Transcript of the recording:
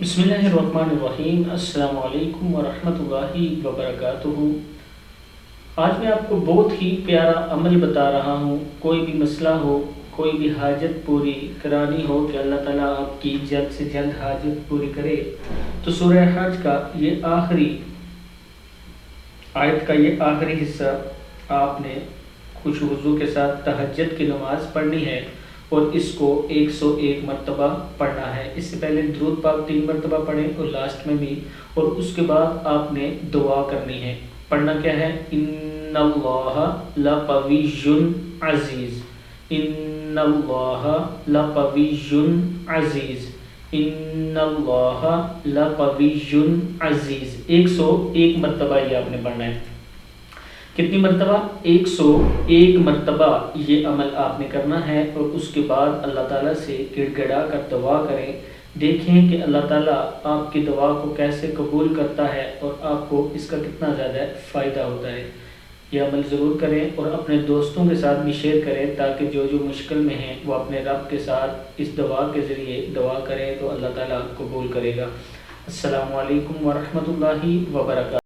बिस्मिल्लाहिर्रहमानिर्रहीम। अस्सलाम वालेकुम वरहमतुल्लाहि वबरकातुहू। आज मैं आपको बहुत ही प्यारा अमल बता रहा हूँ। कोई भी मसला हो, कोई भी हाजत पूरी करानी हो कि अल्लाह ताला आपकी जल्द से जल्द हाजत पूरी करे, तो सूरह हज का ये आखिरी आयत का ये आखिरी हिस्सा आपने खुश वज़ू के साथ तहज्जुद की नमाज़ पढ़नी है और इसको 101 मरतबा पढ़ना है। इससे पहले दुरूद पाक 3 मरतबा पढ़ें और लास्ट में भी, और उसके बाद आपने दुआ करनी है। पढ़ना क्या है? इन्नल्लाह लक़विय्युन अज़ीज़, इन्नल्लाह लक़विय्युन अज़ीज़, इन्नल्लाह लक़विय्युन अज़ीज़। 101 मरतबा ये आपने पढ़ना है। कितनी मरतबा? 101 मरतबा ये अमल आपने करना है। और उसके बाद अल्लाह ताला से गिड़गिड़ा कर दुआ करें। देखें कि अल्लाह ताला आपकी दुआ को कैसे कबूल करता है और आपको इसका कितना ज़्यादा फ़ायदा होता है। यह अमल ज़रूर करें और अपने दोस्तों के साथ भी शेयर करें, ताकि जो जो मुश्किल में हैं वो अपने रब के साथ इस दुआ के ज़रिए दुआ करें तो अल्लाह ताला कबूल करेगा। अस्सलामु अलैकुम वरहमतुल्लाहि वबरकातुहू।